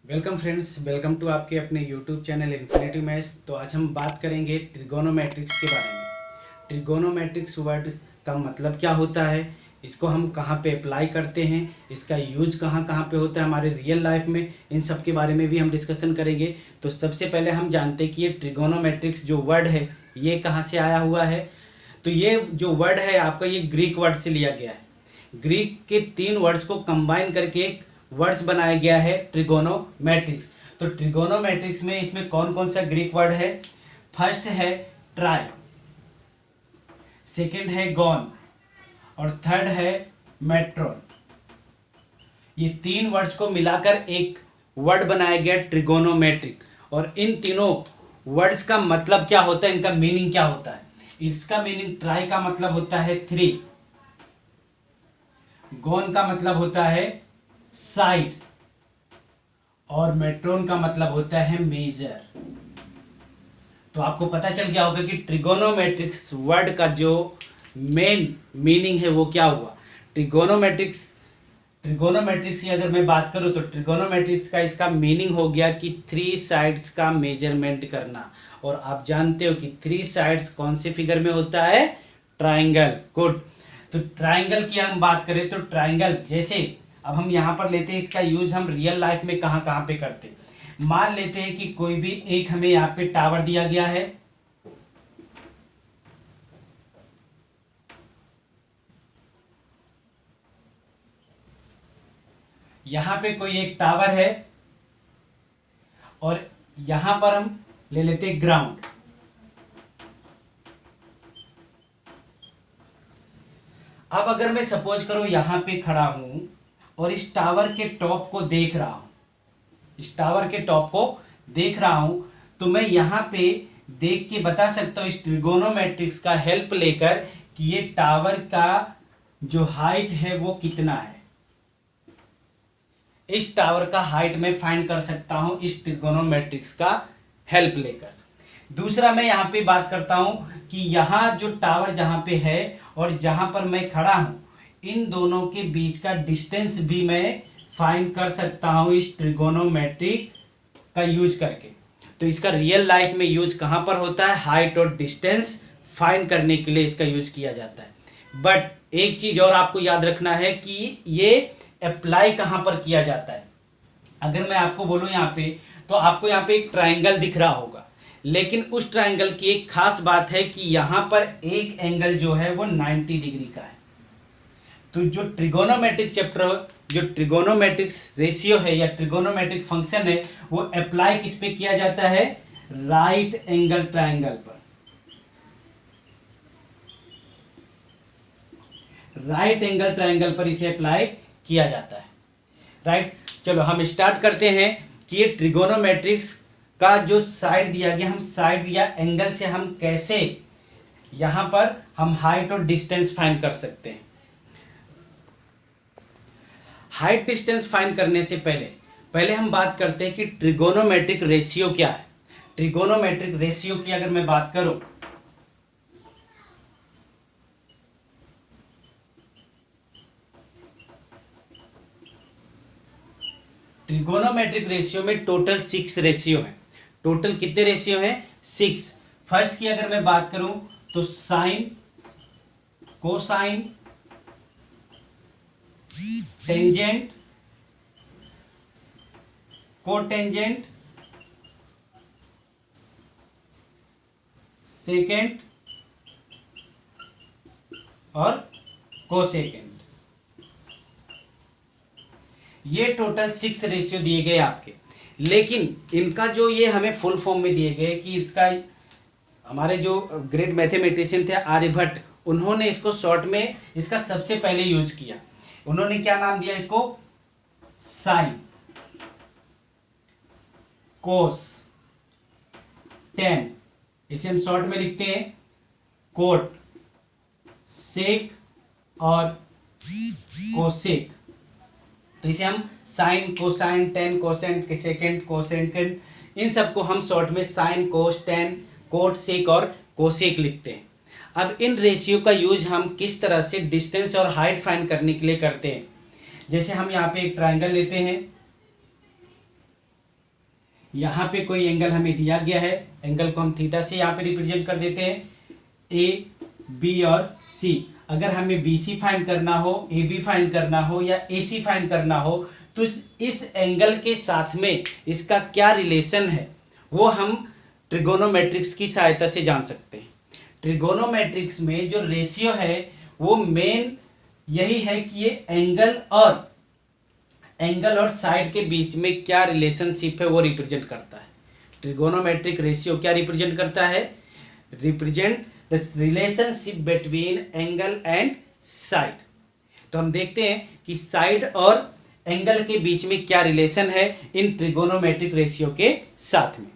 Welcome friends, welcome to आपके अपने YouTube channel infinity maths. तो आज हम बात करेंगे ट्रिगोनोमेट्रिक्स के बारे में। ट्रिगोनोमेट्रिक्स वर्ड का मतलब क्या होता है, इसको हम कहाँ पे अप्लाई करते हैं, इसका यूज कहाँ कहाँ पे होता है हमारे रियल लाइफ में, इन सब के बारे में भी हम डिस्कशन करेंगे। तो सबसे पहले हम जानते हैं कि ये ट्रिगोनोमेट्रिक्स जो वर्ड है ये कहाँ से आया हुआ है। तो ये जो वर्ड है आपका, ये ग्रीक वर्ड से लिया गया है। ग्रीक के 3 वर्ड्स को कंबाइन करके एक वर्ड्स बनाया गया है ट्रिगोनोमेट्रिक्स। तो ट्रिगोनोमेट्रिक्स में इसमें कौन कौन सा ग्रीक वर्ड है? फर्स्ट है ट्राई, सेकंड है गॉन और थर्ड है मेट्रोन। ये 3 वर्ड्स को मिलाकर एक वर्ड बनाया गया ट्रिगोनोमेट्रिक। और इन तीनों वर्ड्स का मतलब क्या होता है, इनका मीनिंग क्या होता है? इसका मीनिंग, ट्राई का मतलब होता है 3, गॉन का मतलब होता है साइड और मेट्रोन का मतलब होता है मेजर। तो आपको पता चल गया होगा कि ट्रिगोनोमेट्रिक्स वर्ड का जो मेन मीनिंग है वो क्या हुआ। ट्रिगोनोमेट्रिक्स की अगर मैं बात करूं तो ट्रिगोनोमेट्रिक्स का इसका मीनिंग हो गया कि 3 साइड्स का मेजरमेंट करना। और आप जानते हो कि 3 साइड्स कौन से फिगर में होता है? ट्राइंगल। गुड। तो ट्राइंगल की हम बात करें तो ट्राइंगल, जैसे अब हम यहाँ पर लेते हैं, इसका यूज हम रियल लाइफ में कहाँ कहाँ पे करते हैं। मान लेते हैं कि कोई भी एक हमें यहाँ पे टावर दिया गया है, यहाँ पे कोई एक टावर है और यहाँ पर हम ले लेते हैं ग्राउंड। अब अगर मैं सपोज करो यहाँ पे खड़ा हूं और इस टावर के टॉप को देख रहा हूं, तो मैं यहाँ पे देख के बता सकता हूँ इस ट्रिगोनोमेट्रिक्स का हेल्प लेकर कि ये टावर का जो हाइट है वो कितना है। इस टावर का हाइट मैं फाइंड कर सकता हूं इस ट्रिगोनोमेट्रिक्स का हेल्प लेकर। दूसरा, मैं यहाँ पे बात करता हूं कि यहाँ जो टावर जहां पे है और जहां पर मैं खड़ा हूं, इन दोनों के बीच का डिस्टेंस भी मैं फाइंड कर सकता हूं इस ट्रिगोनोमेट्रिक का यूज करके। तो इसका रियल लाइफ में यूज कहां पर होता है? हाइट और डिस्टेंस फाइंड करने के लिए इसका यूज किया जाता है। बट एक चीज और आपको याद रखना है कि ये अप्लाई कहां पर किया जाता है। अगर मैं आपको बोलूं यहाँ पे, तो आपको यहाँ पे एक ट्राइंगल दिख रहा होगा, लेकिन उस ट्राइंगल की एक खास बात है कि यहाँ पर एक एंगल जो है वो 90 डिग्री का है। तो जो ट्रिगोनोमेट्रिक चैप्टर, जो ट्रिगोनोमेट्रिक्स रेशियो है या ट्रिगोनोमेट्रिक फंक्शन है, वो अप्लाई किस पे किया जाता है? राइट एंगल ट्राइंगल पर। राइट एंगल ट्राइंगल पर इसे अप्लाई किया जाता है। राइट। चलो हम स्टार्ट करते हैं कि ये ट्रिगोनोमेट्रिक्स का जो साइड दिया गया, हम साइड या एंगल से हम कैसे यहां पर हम हाइट और डिस्टेंस फाइंड कर सकते हैं। हाइट डिस्टेंस फाइंड करने से पहले हम बात करते हैं कि ट्रिगोनोमेट्रिक रेशियो क्या है। ट्रिगोनोमेट्रिक रेशियो की अगर मैं बात करूं, ट्रिगोनोमेट्रिक रेशियो में टोटल 6 रेशियो है। टोटल कितने रेशियो हैं? 6। फर्स्ट की अगर मैं बात करूं तो sine, cosine, tangent, cotangent, secant और कोसेकेंड। ये टोटल 6 रेशियो दिए गए आपके। लेकिन इनका जो ये हमें फुल फॉर्म में दिए गए कि इसका, हमारे जो ग्रेट मैथमेटिशियन थे आर्यभट्ट, उन्होंने इसको शॉर्ट में इसका सबसे पहले यूज किया। उन्होंने क्या नाम दिया इसको? साइन, कोस, टेन, इसे हम शॉर्ट में लिखते हैं कोट, सेक और कोसेक। तो इसे हम sine, cosine, tan, cotangent, secant, cosecant, इन सबको हम शॉर्ट में sine, cos, tan, cot, sec और कोसेक लिखते हैं। अब इन रेशियो का यूज हम किस तरह से डिस्टेंस और हाइट फाइंड करने के लिए करते हैं। जैसे हम यहाँ पे एक ट्राइंगल लेते हैं, यहाँ पे कोई एंगल हमें दिया गया है, एंगल को हम थीटा से यहाँ पे रिप्रेजेंट कर देते हैं, ए बी और सी। अगर हमें बी सी फाइंड करना हो, ए बी फाइंड करना हो या ए सी फाइंड करना हो तो इस एंगल के साथ में इसका क्या रिलेशन है वो हम ट्रिगोनोमेट्रिक्स की सहायता से जान सकते हैं। ट्रिगोनोमेट्रिक्स में जो रेशियो है वो मेन यही है कि ये एंगल और साइड के बीच में क्या रिलेशनशिप है वो रिप्रेजेंट करता है। ट्रिगोनोमेट्रिक रेशियो क्या रिप्रेजेंट करता है? Represent the relationship between angle and side. तो हम देखते हैं कि साइड और एंगल के बीच में क्या रिलेशन है इन ट्रिगोनोमेट्रिक रेशियो के साथ में।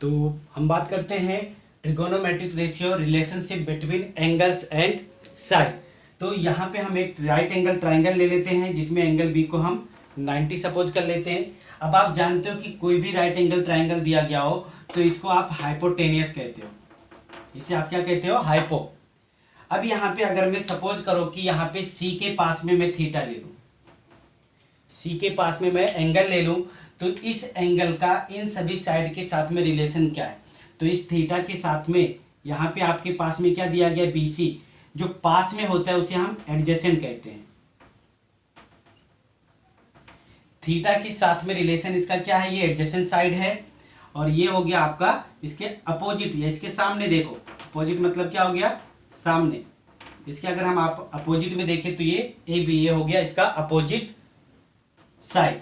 तो हम बात करते हैं trigonometric ratio relationship between angles and side. तो यहाँ पे हम एक राइट एंगल ट्राइंगल ले लेते हैं जिसमें एंगल बी को हम 90 सपोज कर लेते हैं। अब आप जानते हो कि कोई भी राइट एंगल ट्राइंगल दिया गया हो तो इसको आप हाइपोटेनियस कहते हो, इसे आप क्या कहते हो? हाइपो। अब यहाँ पे अगर मैं सपोज करो कि यहाँ पे सी के पास में मैं थीटा ले लूँ, सी के पास में मैं एंगल ले लूँ, तो इस एंगल का इन सभी साइड के साथ में रिलेशन क्या है? तो इस थीटा के साथ में यहाँ पे आपके पास में क्या दिया गया? B C. जो पास में होता है उसे हम एडजेसेंट कहते हैं। थीटा के साथ में रिलेशन इसका क्या है? ये एडजेसेंट साइड है। और ये हो गया आपका इसके अपोजिट या इसके सामने। देखो अपोजिट मतलब क्या हो गया? सामने। इसके अगर हम आप अपोजिट में देखें तो ये ए बी, ये हो गया इसका अपोजिट साइड,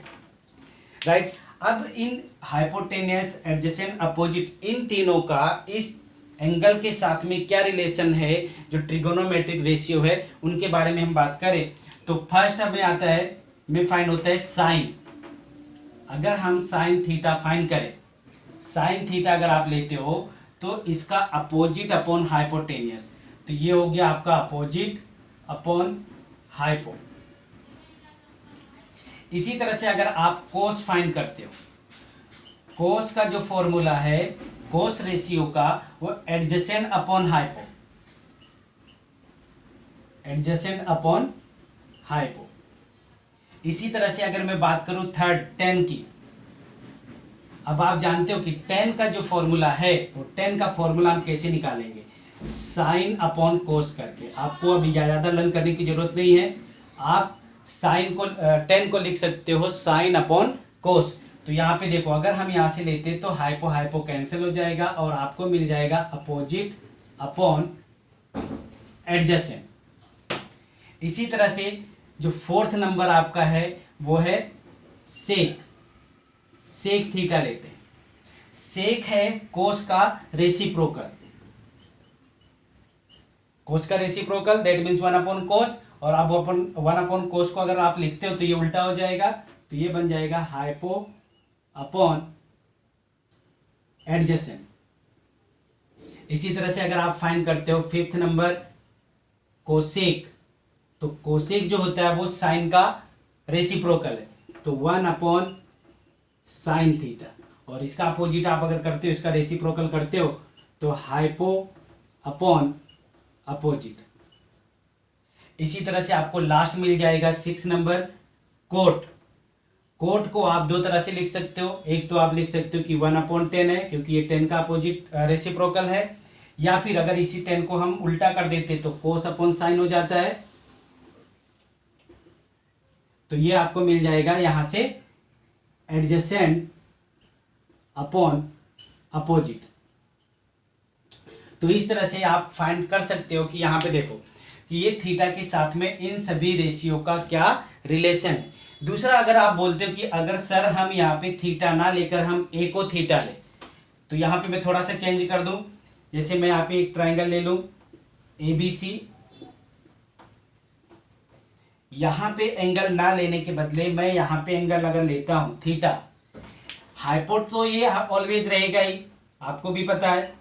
राइट। अब इन हाइपोटेनियस, एडजेसेंट, अपोजिट, इन तीनों का इस एंगल के साथ में क्या रिलेशन है जो ट्रिगोनोमेट्रिक रेशियो है उनके बारे में हम बात करें तो फर्स्ट हमें आता है, में फाइंड होता है साइन। अगर हम साइन थीटा फाइंड करें, साइन थीटा अगर आप लेते हो तो इसका अपोजिट अपॉन हाइपोटेनियस, तो ये हो गया आपका अपोजिट अपॉन हाइपो। इसी तरह से अगर आप कोस फाइंड करते हो, कोस का जो फॉर्मूला है कोस रेशियो का वो adjacent upon hypo, adjacent upon hypo. इसी तरह से अगर मैं बात करूं थर्ड टेन की, अब आप जानते हो कि टेन का जो फॉर्मूला है वो टेन का फॉर्मूला हम कैसे निकालेंगे? साइन अपॉन कोस करके। आपको अभी ज्यादा लर्न करने की जरूरत नहीं है, आप साइन को टेन को लिख सकते हो साइन अपॉन कोस। तो यहाँ पे देखो अगर हम यहाँ से लेते तो हाइपो हाइपो कैंसिल हो जाएगा और आपको मिल जाएगा अपोजिट अपॉन एडजेसेंट। इसी तरह से जो फोर्थ नंबर आपका है वो है सेक, सेक थीटा लेते हैं। सेक है कोस का रेसिप्रोकल, कोस का रेसिप्रोकल दैट मीन्स 1 अपॉन कोस। और अब अपन 1 अपॉन कोस को अगर आप लिखते हो तो ये उल्टा हो जाएगा, तो ये बन जाएगा हाइपो अपॉन एडजेसेंट। इसी तरह से अगर आप फाइंड करते हो फिफ्थ नंबर कोसेक, तो कोसेक जो होता है वो साइन का रेसिप्रोकल है, तो 1 अपॉन साइन थीटा। और इसका अपोजिट आप अगर करते हो, इसका रेसिप्रोकल करते हो तो हाइपो अपॉन अपोजिट। इसी तरह से आपको लास्ट मिल जाएगा 6 नंबर कोट। कोट को आप दो तरह से लिख सकते हो, एक तो आप लिख सकते हो कि 1 अपॉन 10 है क्योंकि ये 10 का अपोजिट रेसिप्रोकल है, या फिर अगर इसी 10 को हम उल्टा कर देते तो कोस अपॉन साइन हो जाता है। तो ये आपको मिल जाएगा यहां से एडजेसेंट अपॉन अपोजिट। तो इस तरह से आप फाइंड कर सकते हो कि यहाँ पे देखो कि ये थीटा के साथ में इन सभी रेशियो का क्या रिलेशन है। दूसरा अगर आप बोलते हो कि अगर सर हम यहाँ पे थीटा ना लेकर हम ए को थीटा ले, तो यहाँ पे मैं थोड़ा सा चेंज कर दूं। जैसे मैं यहाँ पे एक ट्राइंगल ले लूं ए बी सी, यहाँ पे एंगल ना लेने के बदले मैं यहाँ पे एंगल अगर लेता हूं थीटा, हाइपोट तो ये ऑलवेज रहेगा ही, आपको भी पता है।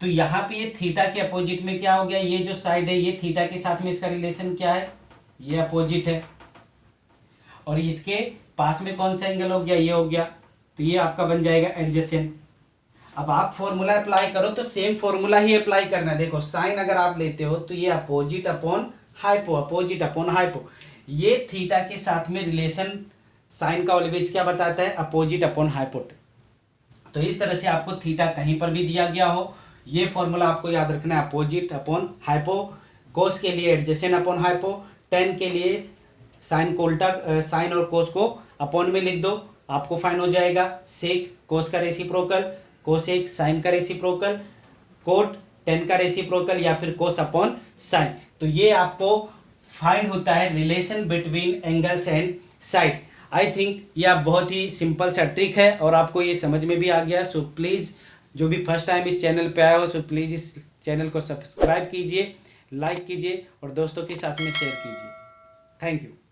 तो यहाँ पे ये थीटा के अपोजिट में क्या हो गया, ये जो साइड है ये थीटा के साथ में इसका रिलेशन क्या है, ये अपोजिट है। और इसके पास में कौन सा एंगल हो गया, ये हो गया, तो ये आपका बन जाएगा एडजेसेंट। अब आप फॉर्मूला अप्लाई करो तो सेम फॉर्मूला ही अप्लाई करना है। देखो साइन अगर आप लेते हो तो ये opposite upon hypo, opposite upon hypo. ये थीटा के साथ में रिलेशन साइन का ऑलवेज क्या बताता है, अपोजिट अपॉन हाइपोट। तो इस तरह से आपको थीटा कहीं पर भी दिया गया हो, ये फॉर्मूला आपको याद रखना है, अपोजिट अपॉन हाइपो, कोस के लिए एडजेसेंट अपॉन हाइपो, टेन के लिए साइन को उल्टा, साइन और कोस को अपॉन में लिख दो, आपको फाइन हो जाएगा। सेक कोस का रेसिप्रोकल, कोसेक साइन का रेसिप्रोकल, कोट टेन का रेसिप्रोकल, या फिर कोस अपॉन साइन। तो ये आपको फाइंड होता है relation between angles and side. I think यह बहुत ही सिंपल सा ट्रिक है और आपको ये समझ में भी आ गया। सो प्लीज़ जो भी फर्स्ट टाइम इस चैनल पे आया हो, सो प्लीज़ इस चैनल को सब्सक्राइब कीजिए, लाइक कीजिए और दोस्तों के साथ में शेयर कीजिए। Thank you.